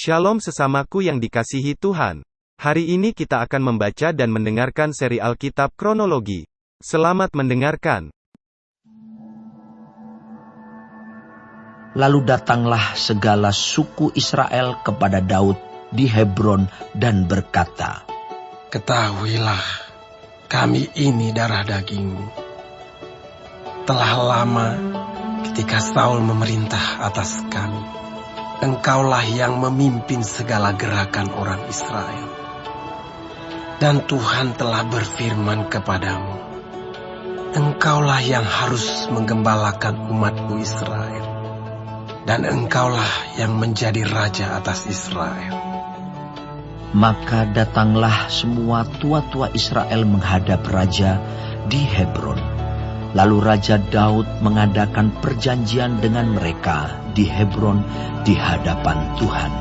Shalom sesamaku yang dikasihi Tuhan. Hari ini kita akan membaca dan mendengarkan seri Alkitab Kronologi. Selamat mendengarkan. Lalu datanglah segala suku Israel kepada Daud di Hebron dan berkata, "Ketahuilah, kami ini darah dagingmu. Telah lama ketika Saul memerintah atas kami, engkaulah yang memimpin segala gerakan orang Israel. Dan Tuhan telah berfirman kepadamu, engkaulah yang harus menggembalakan umatku Israel. Dan engkaulah yang menjadi raja atas Israel." Maka datanglah semua tua-tua Israel menghadap raja di Hebron. Lalu Raja Daud mengadakan perjanjian dengan mereka di Hebron di hadapan Tuhan.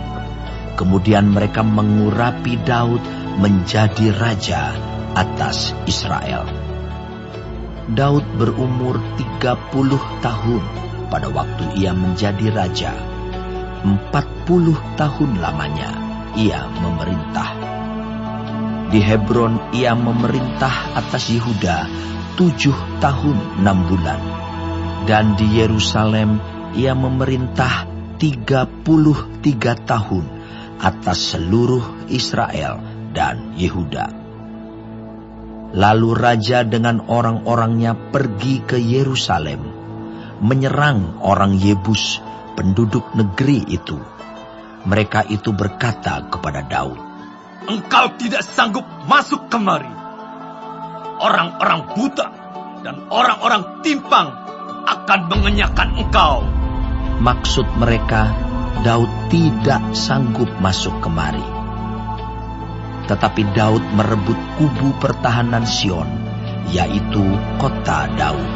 Kemudian mereka mengurapi Daud menjadi raja atas Israel. Daud berumur 30 tahun pada waktu ia menjadi raja. 40 tahun lamanya ia memerintah. Di Hebron ia memerintah atas Yehuda 7 tahun 6 bulan. Dan di Yerusalem ia memerintah 33 tahun atas seluruh Israel dan Yehuda. Lalu raja dengan orang-orangnya pergi ke Yerusalem, menyerang orang Yebus, penduduk negeri itu. Mereka itu berkata kepada Daud, "Engkau tidak sanggup masuk kemari. Orang-orang buta dan orang-orang timpang akan mengenyahkan engkau." Maksud mereka, Daud tidak sanggup masuk kemari. Tetapi Daud merebut kubu pertahanan Sion, yaitu kota Daud.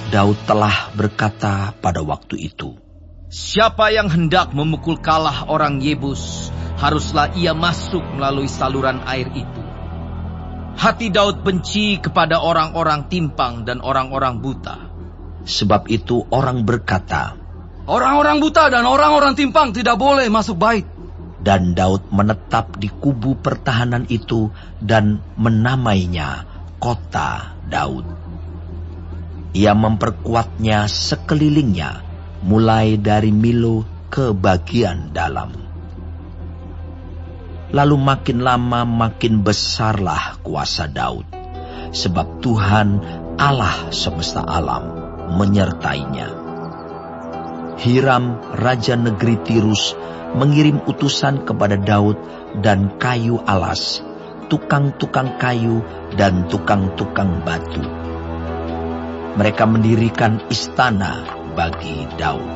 Daud telah berkata pada waktu itu, "Siapa yang hendak memukul kalah orang Yebus, haruslah ia masuk melalui saluran air itu." Hati Daud benci kepada orang-orang timpang dan orang-orang buta. Sebab itu orang berkata, Orang-orang buta dan orang-orang timpang tidak boleh masuk bait. dan Daud menetap di kubu pertahanan itu dan menamainya Kota Daud. Ia memperkuatnya sekelilingnya, mulai dari Milo ke bagian dalam. Lalu makin lama makin besarlah kuasa Daud, sebab Tuhan Allah semesta alam menyertainya. Hiram, raja negeri Tirus, mengirim utusan kepada Daud dan kayu alas, tukang-tukang kayu dan tukang-tukang batu. Mereka mendirikan istana bagi Daud.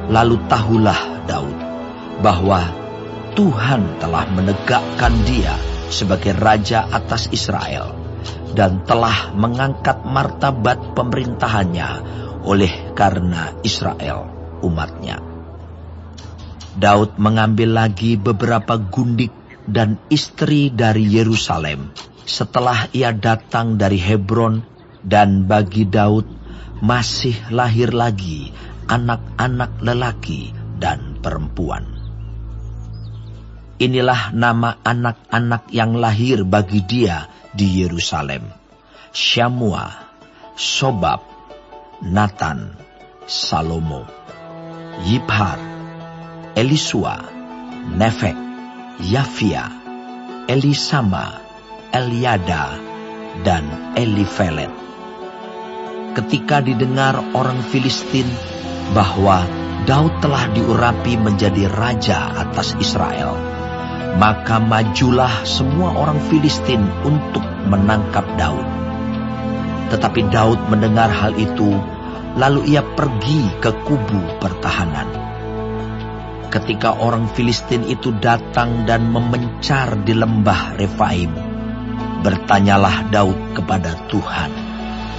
Lalu tahulah Daud bahwa Tuhan telah menegakkan dia sebagai raja atas Israel dan telah mengangkat martabat pemerintahannya oleh karena Israel umatnya. Daud mengambil lagi beberapa gundik dan istri dari Yerusalem setelah ia datang dari Hebron, dan bagi Daud masih lahir lagi anak-anak lelaki dan perempuan. Inilah nama anak-anak yang lahir bagi dia di Yerusalem: Syamua, Sobab, Natan, Salomo, Yibhar, Elisua, Nefek, Yafia, Elisama, Eliada, dan Elifelet. Ketika didengar orang Filistin bahwa Daud telah diurapi menjadi raja atas Israel, maka majulah semua orang Filistin untuk menangkap Daud. Tetapi Daud mendengar hal itu, lalu ia pergi ke kubu pertahanan. Ketika orang Filistin itu datang dan memencar di lembah Refaim, bertanyalah Daud kepada Tuhan,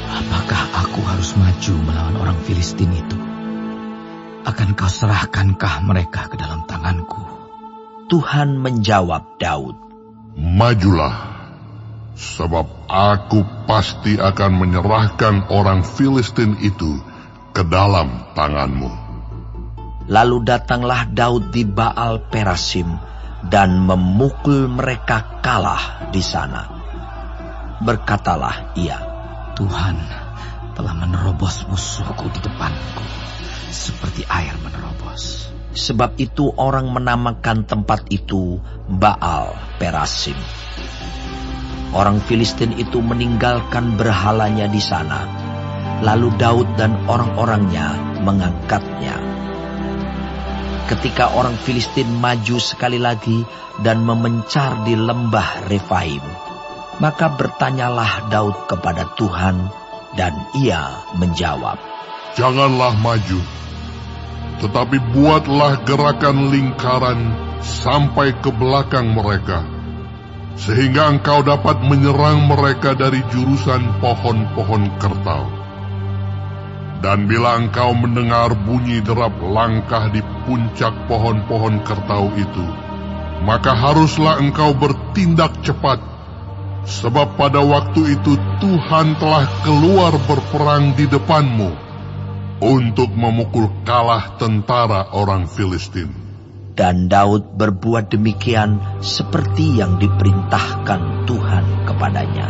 "Apakah aku harus maju melawan orang Filistin itu? Akan kau serahkankah mereka ke dalam tanganku?" Tuhan menjawab Daud, "Majulah, sebab aku pasti akan menyerahkan orang Filistin itu ke dalam tanganmu." Lalu datanglah Daud di Baal Perasim dan memukul mereka kalah di sana. Berkatalah ia, Tuhan telah menerobos musuhku di depanku, seperti air menerobos. Sebab itu orang menamakan tempat itu Baal Perasim. Orang Filistin itu meninggalkan berhalanya di sana. Lalu Daud dan orang-orangnya mengangkatnya. Ketika orang Filistin maju sekali lagi dan memencar di lembah Refaim, maka bertanyalah Daud kepada Tuhan, dan ia menjawab, Janganlah maju, tetapi buatlah gerakan lingkaran sampai ke belakang mereka, sehingga engkau dapat menyerang mereka dari jurusan pohon-pohon kertau. Dan bila engkau mendengar bunyi derap langkah di puncak pohon-pohon kertau itu, maka haruslah engkau bertindak cepat, sebab pada waktu itu Tuhan telah keluar berperang di depanmu untuk memukul kalah tentara orang Filistin. Dan Daud berbuat demikian seperti yang diperintahkan Tuhan kepadanya.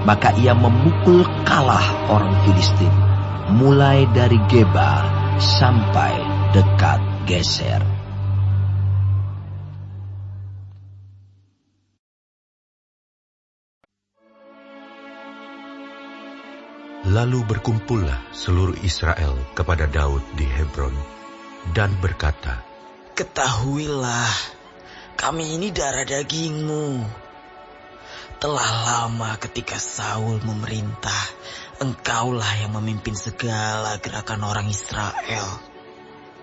Maka ia memukul kalah orang Filistin, mulai dari Geba sampai dekat Geser. Lalu berkumpullah seluruh Israel kepada Daud di Hebron dan berkata, Ketahuilah, kami ini darah dagingmu. Telah lama ketika Saul memerintah, engkaulah yang memimpin segala gerakan orang Israel.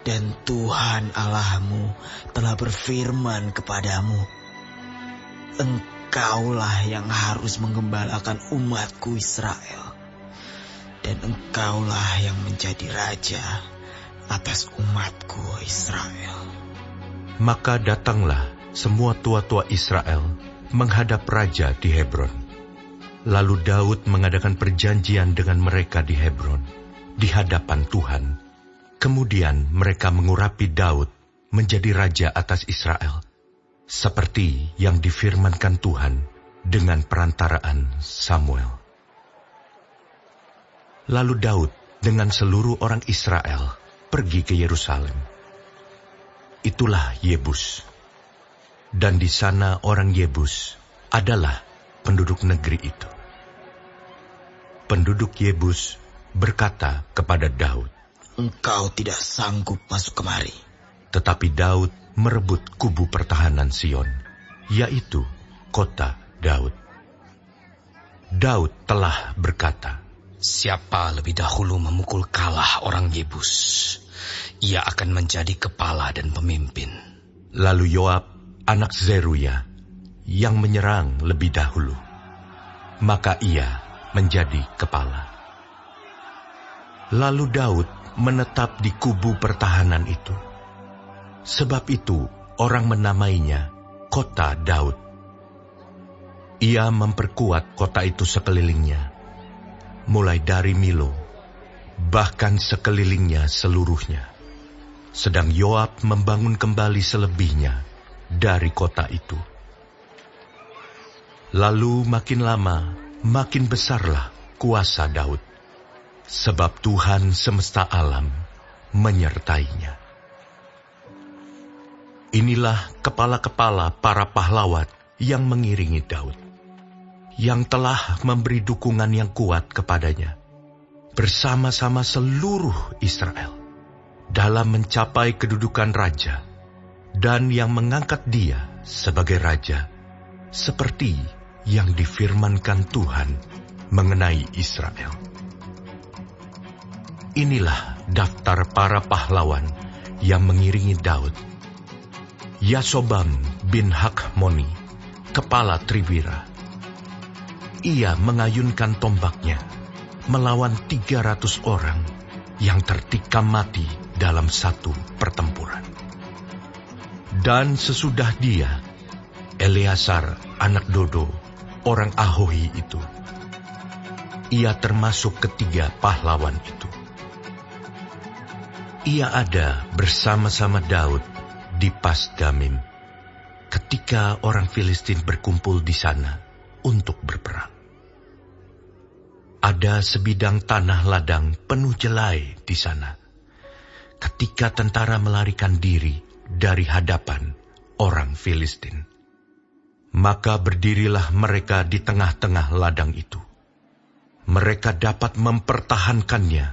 Dan Tuhan Allahmu telah berfirman kepadamu, engkaulah yang harus menggembalakan umatku Israel. Dan engkaulah yang menjadi raja atas umatku Israel. Maka datanglah semua tua-tua Israel menghadap raja di Hebron. Lalu Daud mengadakan perjanjian dengan mereka di Hebron, di hadapan Tuhan. Kemudian mereka mengurapi Daud menjadi raja atas Israel, seperti yang difirmankan Tuhan dengan perantaraan Samuel. Lalu Daud dengan seluruh orang Israel pergi ke Yerusalem. Itulah Yebus. Dan di sana orang Yebus adalah penduduk negeri itu. Penduduk Yebus berkata kepada Daud, Engkau tidak sanggup masuk kemari. Tetapi Daud merebut kubu pertahanan Sion, yaitu kota Daud. Daud telah berkata, Siapa lebih dahulu memukul kalah orang Yebus, ia akan menjadi kepala dan pemimpin. Lalu Yoab, anak Zeruya, yang menyerang lebih dahulu, maka ia menjadi kepala. Lalu Daud menetap di kubu pertahanan itu. Sebab itu orang menamainya Kota Daud. Ia memperkuat kota itu sekelilingnya, mulai dari Milo, bahkan sekelilingnya seluruhnya. Sedang Yoab membangun kembali selebihnya dari kota itu. Lalu makin lama, makin besarlah kuasa Daud, sebab Tuhan semesta alam menyertainya. Inilah kepala-kepala para pahlawan yang mengiringi Daud, yang telah memberi dukungan yang kuat kepadanya, bersama-sama seluruh Israel, dalam mencapai kedudukan raja, dan yang mengangkat dia sebagai raja, seperti yang difirmankan Tuhan mengenai Israel. Inilah daftar para pahlawan yang mengiringi Daud. Yasobam bin Hakmoni, kepala Triwira. Ia mengayunkan tombaknya melawan 300 orang yang tertikam mati dalam satu pertempuran. Dan sesudah dia, Eleazar anak Dodo, orang Ahohi itu. Ia termasuk ketiga pahlawan itu. Ia ada bersama-sama Daud di Pas-Damim ketika orang Filistin berkumpul di sana untuk berperang. Ada sebidang tanah ladang penuh jelai di sana ketika tentara melarikan diri dari hadapan orang Filistin. Maka berdirilah mereka di tengah-tengah ladang itu. Mereka dapat mempertahankannya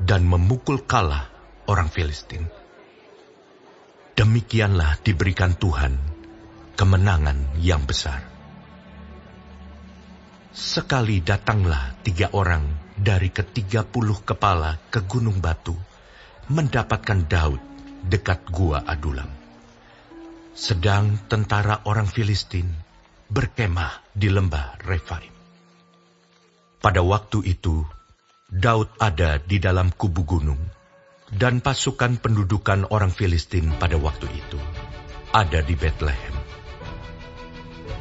dan memukul kalah orang Filistin. Demikianlah diberikan Tuhan kemenangan yang besar. Sekali datanglah 3 orang dari ke-30 kepala ke Gunung Batu, mendapatkan Daud dekat Gua Adulam. Sedang tentara orang Filistin berkemah di lembah Refaim. Pada waktu itu, Daud ada di dalam kubu gunung, dan pasukan pendudukan orang Filistin pada waktu itu ada di Betlehem.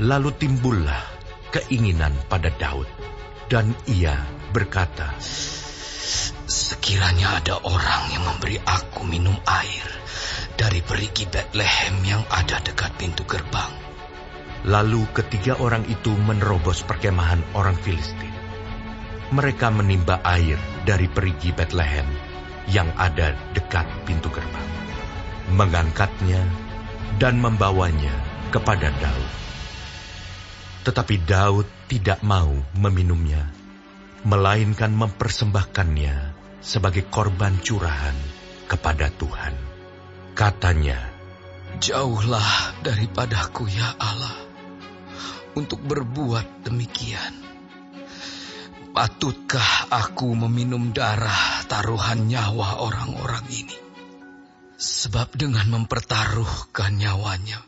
Lalu timbullah keinginan pada Daud, dan ia berkata, Sekiranya ada orang yang memberi aku minum air dari perigi Betlehem yang ada dekat pintu gerbang. Lalu 3 orang itu menerobos perkemahan orang Filistin. Mereka menimba air dari perigi Betlehem yang ada dekat pintu gerbang, mengangkatnya dan membawanya kepada Daud. Tetapi Daud tidak mau meminumnya, melainkan mempersembahkannya sebagai korban curahan kepada Tuhan. Katanya, Jauhlah daripadaku ya Allah, untuk berbuat demikian. Patutkah aku meminum darah taruhan nyawa orang-orang ini? Sebab dengan mempertaruhkan nyawanya,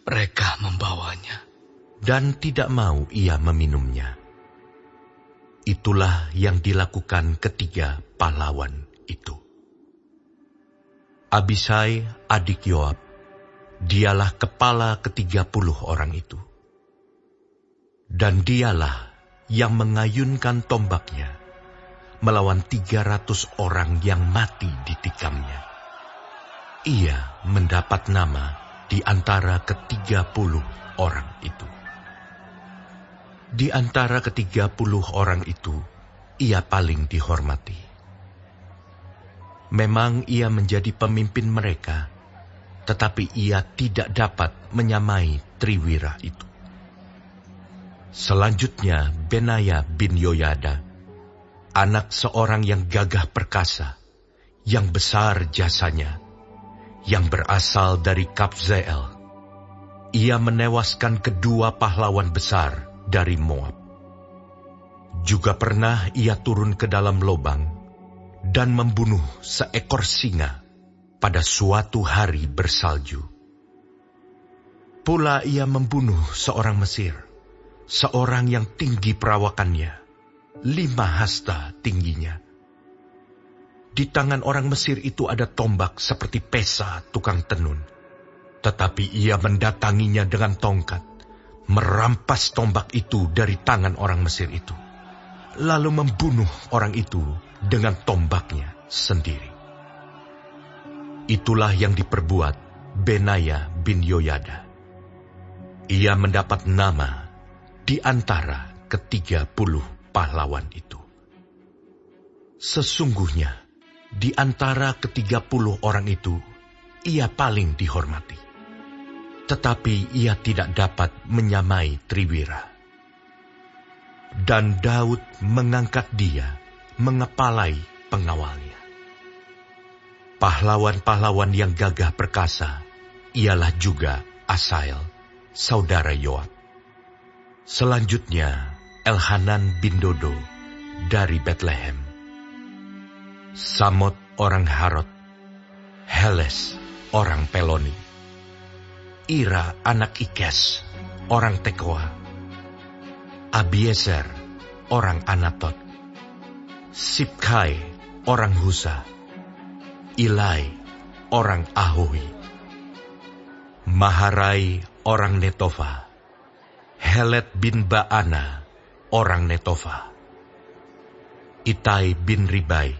mereka membawanya. Dan tidak mau ia meminumnya. Itulah yang dilakukan 3 pahlawan itu. Abisai, adik Yoab, dialah kepala ke-30 orang itu. Dan dialah yang mengayunkan tombaknya melawan 300 orang yang mati ditikamnya. Ia mendapat nama di antara ke-30 orang itu. Di antara ke-30 orang itu, ia paling dihormati. Memang ia menjadi pemimpin mereka, tetapi ia tidak dapat menyamai Triwira itu. Selanjutnya Benaya bin Yoyada, anak seorang yang gagah perkasa, yang besar jasanya, yang berasal dari Kabzeel. Ia menewaskan 2 pahlawan besar dari Moab. Juga pernah ia turun ke dalam lobang dan membunuh seekor singa pada suatu hari bersalju. Pula ia membunuh seorang Mesir, seorang yang tinggi perawakannya, 5 hasta tingginya. Di tangan orang Mesir itu ada tombak seperti pesa tukang tenun, tetapi ia mendatanginya dengan tongkat, merampas tombak itu dari tangan orang Mesir itu, lalu membunuh orang itu dengan tombaknya sendiri. Itulah yang diperbuat Benaya bin Yoyada. Ia mendapat nama di antara ke-30 pahlawan itu. Sesungguhnya, di antara ke-30 orang itu, ia paling dihormati. Tetapi ia tidak dapat menyamai Triwira. Dan Daud mengangkat dia mengepalai pengawalnya. Pahlawan-pahlawan yang gagah perkasa ialah juga Asael, saudara Yoab. Selanjutnya Elhanan bin Dodo dari Betlehem, Samot orang Harod, Heles orang Peloni, Ira anak Ikes orang Tekoa, Abiezer orang Anatot, Sibkai orang Husa, Ilai orang Ahohi, Maharai orang Netofa, Helet bin Baana orang Netofa, Itai bin Ribai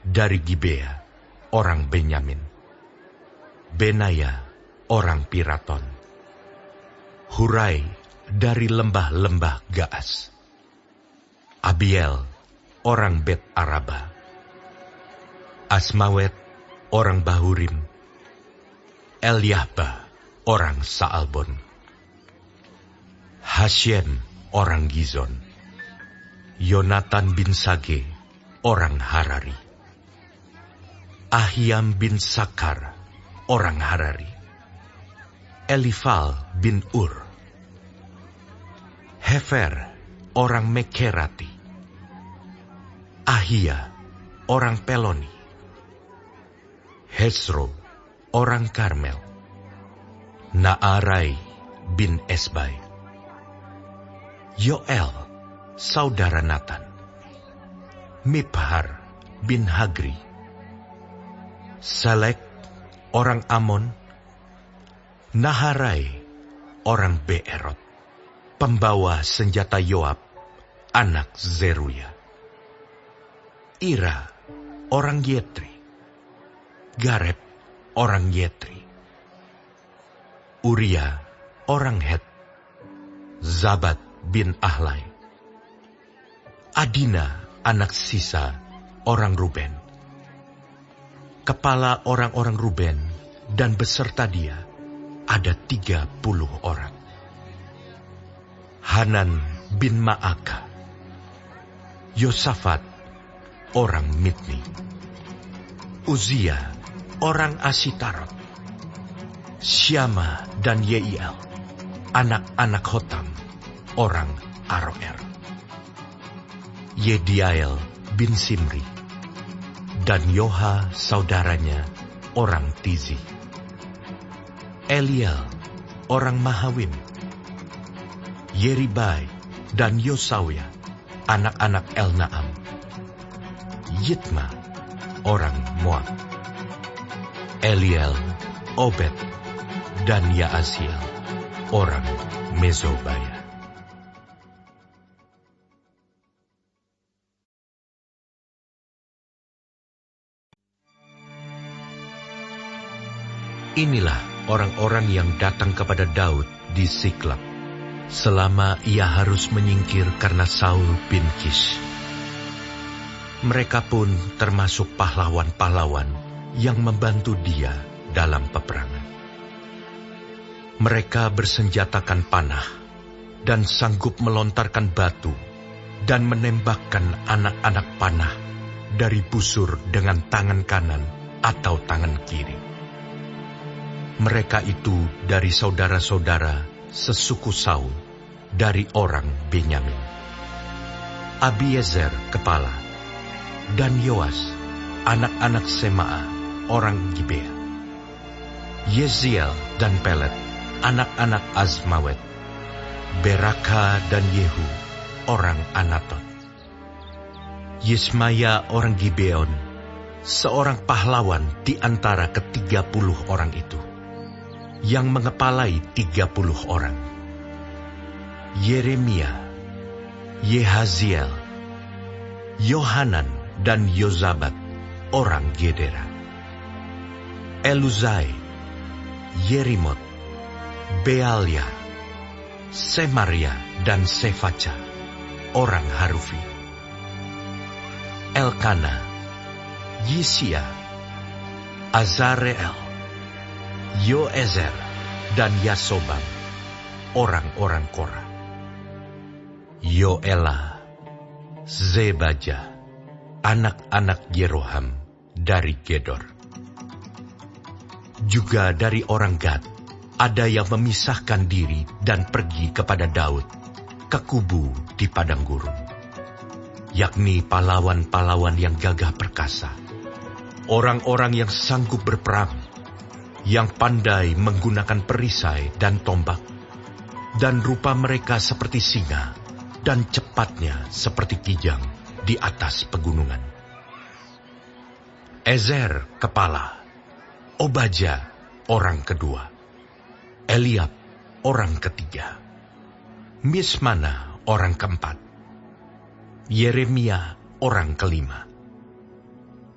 dari Gibea, orang Benyamin. Benaya, orang Piraton. Hurai, dari lembah-lembah Gaas. Abiel, orang Bet Araba. Asmawet, orang Bahurim. Eliahba, orang Saalbon. Hashem, orang Gizon. Yonatan bin Sage, orang Harari. Ahiam bin Sakar, orang Harari. Elifal bin Ur. Hefer, orang Mekerati. Ahia, orang Peloni. Hesro, orang Karmel. Naarai bin Esbai. Yoel, saudara Natan. Miphar bin Hagri. Selek, orang Amon. Naharai, orang Beerot. Pembawa senjata Yoab, anak Zeruya. Ira, orang Yetri. Gareb, orang Yetri. Uria, orang Het. Zabat bin Ahlai. Adina, anak Sisa, orang Ruben. Kepala orang-orang Ruben dan beserta dia ada 30 orang. Hanan bin Ma'aka. Yosafat, orang Mitni. Uzia, orang Asitarot. Syama dan Yeiel, anak-anak Hotam, orang Aroer. Yediael bin Simri. Dan Yoha saudaranya, orang Tizi. Eliel, orang Mahawim. Yeribai dan Yosawia, anak-anak Elnaam. Yitma, orang Moab. Eliel, Obed, dan Yaasiel, orang Mezobaya. Inilah orang-orang yang datang kepada Daud di Siklab, selama ia harus menyingkir karena Saul bin Kish. Mereka pun termasuk pahlawan-pahlawan yang membantu dia dalam peperangan. Mereka bersenjatakan panah dan sanggup melontarkan batu dan menembakkan anak-anak panah dari busur dengan tangan kanan atau tangan kiri. Mereka itu dari saudara-saudara sesuku Saul, dari orang Benyamin. Abiezer kepala, dan Yoas, anak-anak Sema'a, orang Gibea. Yeziel dan Pelet, anak-anak Azmawet. Beraka dan Yehu, orang Anatot. Yismaya orang Gibeon, seorang pahlawan di antara ke-30 orang itu, yang mengepalai 30 orang. Yeremia, Yehaziel, Yohanan dan Yozabat, orang Gedera. Eluzai, Yerimot, Bealia, Semaria dan Sefaca, orang Harufi. Elkana, Yisia, Azareel, Yoezer dan Yasobam, orang-orang Korah. Yoela, Zebaja, anak-anak Yeroham dari Gedor. Juga dari orang Gad, ada yang memisahkan diri dan pergi kepada Daud ke kubu di padang gurun, yakni pahlawan-pahlawan yang gagah perkasa, orang-orang yang sanggup berperang, yang pandai menggunakan perisai dan tombak, dan rupa mereka seperti singa, dan cepatnya seperti kijang di atas pegunungan. Ezer kepala, Obaja orang kedua, Eliab orang ketiga, Mismana orang keempat, Yeremia orang kelima,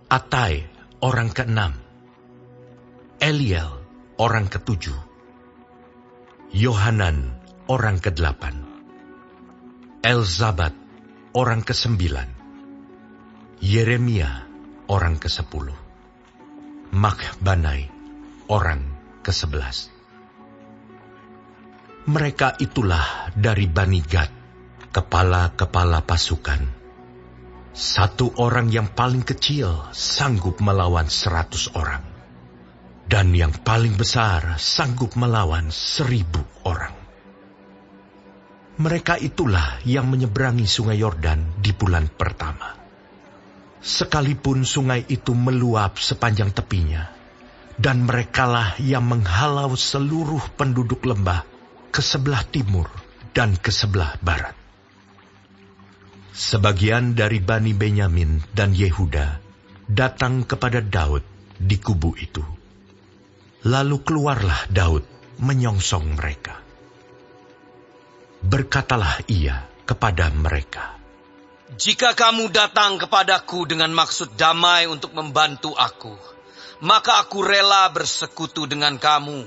Atai orang ke-6, Eliel, orang ke-7, Yohanan, orang ke-8, Elzabat, orang ke-9, Yeremia, orang ke-10, Makbanai, orang ke-11. Mereka itulah dari Bani Gad, kepala-kepala pasukan. Satu orang yang paling kecil sanggup melawan 100 orang, dan yang paling besar sanggup melawan 1000 orang. Mereka itulah yang menyeberangi sungai Yordan di bulan pertama. Sekalipun sungai itu meluap sepanjang tepinya, dan merekalah yang menghalau seluruh penduduk lembah ke sebelah timur dan ke sebelah barat. Sebagian dari Bani Benyamin dan Yehuda datang kepada Daud di kubu itu. Lalu keluarlah Daud menyongsong mereka. Berkatalah ia kepada mereka, "Jika kamu datang kepadaku dengan maksud damai untuk membantu aku, maka aku rela bersekutu dengan kamu.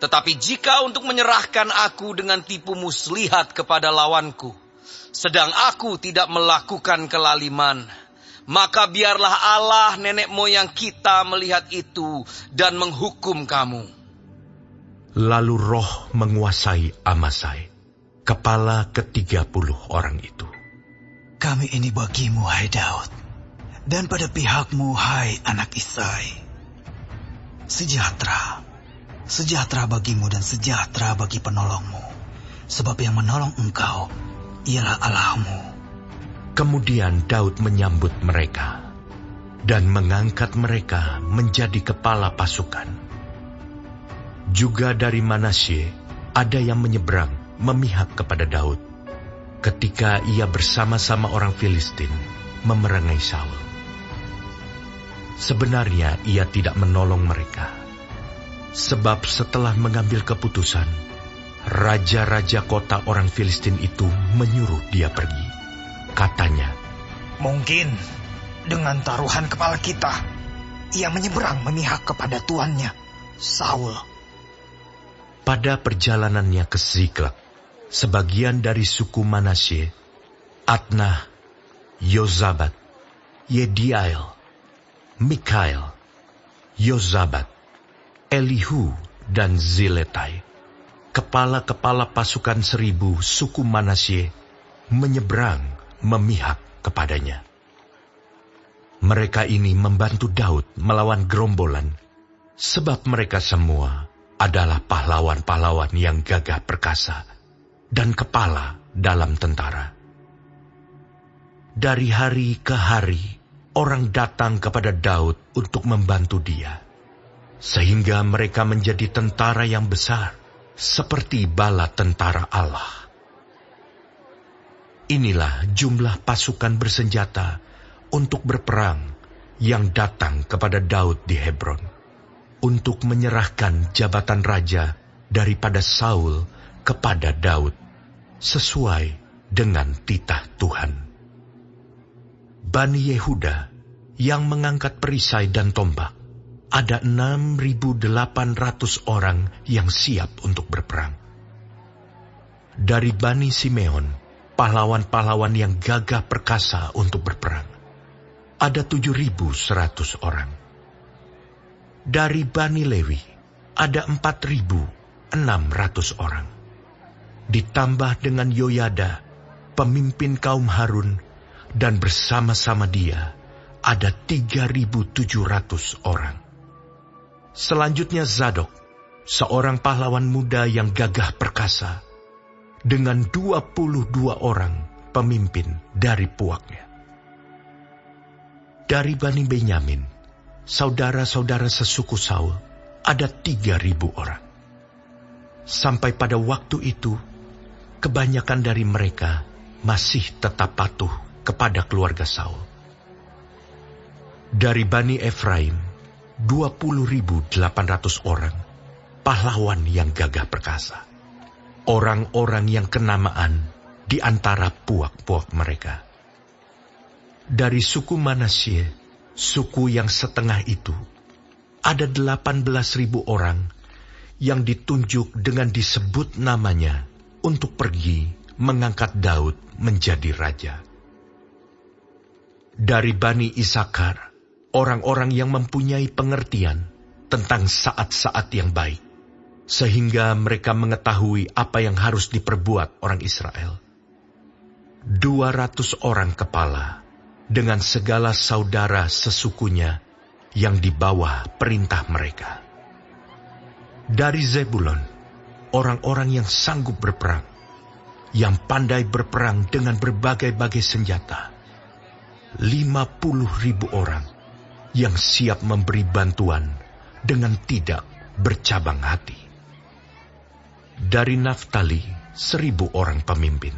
Tetapi jika untuk menyerahkan aku dengan tipu muslihat kepada lawanku, sedang aku tidak melakukan kelaliman, maka biarlah Allah nenek moyang kita melihat itu dan menghukum kamu." Lalu roh menguasai Amasai, kepala ke-30 orang itu. Kami ini bagimu, hai Daud, dan pada pihakmu, hai anak Isai. Sejahtera, sejahtera bagimu dan sejahtera bagi penolongmu, sebab yang menolong engkau ialah Allahmu. Kemudian Daud menyambut mereka dan mengangkat mereka menjadi kepala pasukan. Juga dari Manasye ada yang menyeberang memihak kepada Daud ketika ia bersama-sama orang Filistin memerangi Saul. Sebenarnya ia tidak menolong mereka, sebab setelah mengambil keputusan, raja-raja kota orang Filistin itu menyuruh dia pergi. Katanya, Mungkin dengan taruhan kepala kita, ia menyeberang memihak kepada tuannya, Saul. pada perjalanannya ke Ziklag, sebagian dari suku Manasye, Adnah, Yozabat, Yediael, Mikael, Yozabat, Elihu, dan Ziletai, kepala-kepala pasukan 1000 suku Manasye, menyeberang memihak kepadanya. Mereka ini membantu Daud melawan gerombolan, sebab mereka semua adalah pahlawan-pahlawan yang gagah perkasa dan kepala dalam tentara. Dari hari ke hari, orang datang kepada Daud untuk membantu dia, sehingga mereka menjadi tentara yang besar, seperti bala tentara Allah. Inilah jumlah pasukan bersenjata untuk berperang yang datang kepada Daud di Hebron, untuk menyerahkan jabatan raja daripada Saul kepada Daud, sesuai dengan titah Tuhan. Bani Yehuda yang mengangkat perisai dan tombak, ada 6.800 orang yang siap untuk berperang. Dari Bani Simeon, pahlawan-pahlawan yang gagah perkasa untuk berperang, ada 7.100 orang. Dari Bani Lewi, ada 4.600 orang. Ditambah dengan Yoyada, pemimpin kaum Harun, dan bersama-sama dia, ada 3.700 orang. Selanjutnya Zadok, seorang pahlawan muda yang gagah perkasa, dengan 22 orang pemimpin dari puaknya. Dari Bani Benyamin, saudara-saudara sesuku Saul, ada 3.000 orang. Sampai pada waktu itu, kebanyakan dari mereka masih tetap patuh kepada keluarga Saul. Dari Bani Efraim, 20.800 orang, pahlawan yang gagah perkasa. Orang-orang yang kenamaan di antara puak-puak mereka. Dari suku Manasye, suku yang setengah itu, ada 18.000 orang yang ditunjuk dengan disebut namanya untuk pergi mengangkat Daud menjadi raja. Dari Bani Isakar, orang-orang yang mempunyai pengertian tentang saat-saat yang baik, sehingga mereka mengetahui apa yang harus diperbuat orang Israel. 200 orang kepala dengan segala saudara sesukunya yang di bawah perintah mereka. Dari Zebulon, orang-orang yang sanggup berperang, yang pandai berperang dengan berbagai-bagai senjata. 50.000 orang yang siap memberi bantuan dengan tidak bercabang hati. Dari Naftali 1.000 orang pemimpin,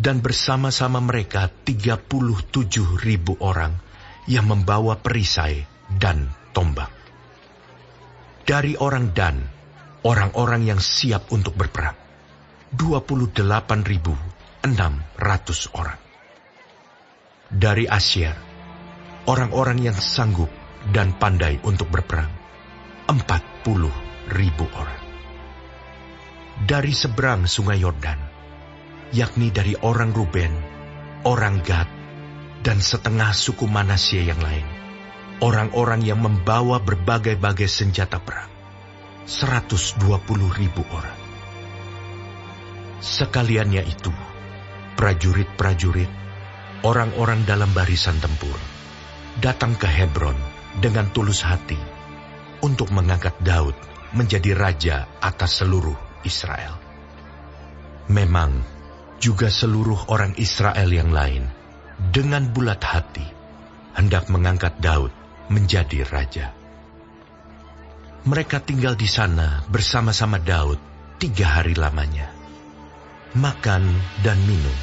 dan bersama-sama mereka 37.000 orang yang membawa perisai dan tombak. Dari orang Dan, orang-orang yang siap untuk berperang, 28.600 orang. Dari Asyir, orang-orang yang sanggup dan pandai untuk berperang, 40.000 orang. Dari seberang sungai Yordan, yakni dari orang Ruben, orang Gad, dan setengah suku Manasye yang lain, orang-orang yang membawa berbagai-bagai senjata perang, 120.000 orang. Sekaliannya itu, prajurit-prajurit, orang-orang dalam barisan tempur, datang ke Hebron dengan tulus hati untuk mengangkat Daud menjadi raja atas seluruh Israel. Memang juga seluruh orang Israel yang lain dengan bulat hati hendak mengangkat Daud menjadi raja. Mereka tinggal di sana bersama-sama Daud 3 hari lamanya, makan dan minum,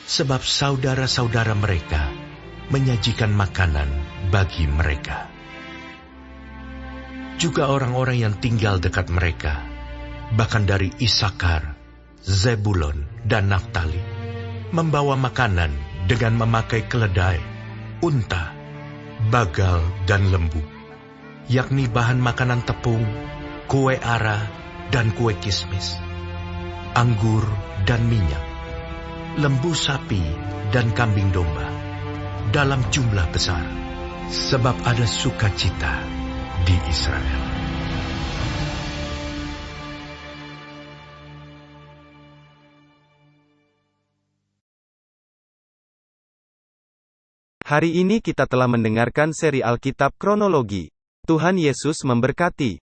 sebab saudara-saudara mereka menyajikan makanan bagi mereka. Juga orang-orang yang tinggal dekat mereka, bahkan dari Isakar, Zebulon, dan Naftali, membawa makanan dengan memakai keledai, unta, bagal, dan lembu, yakni bahan makanan tepung, kue ara, dan kue kismis, anggur dan minyak, lembu sapi dan kambing domba, dalam jumlah besar, sebab ada sukacita di Israel. Hari ini kita telah mendengarkan seri Alkitab Kronologi. Tuhan Yesus memberkati.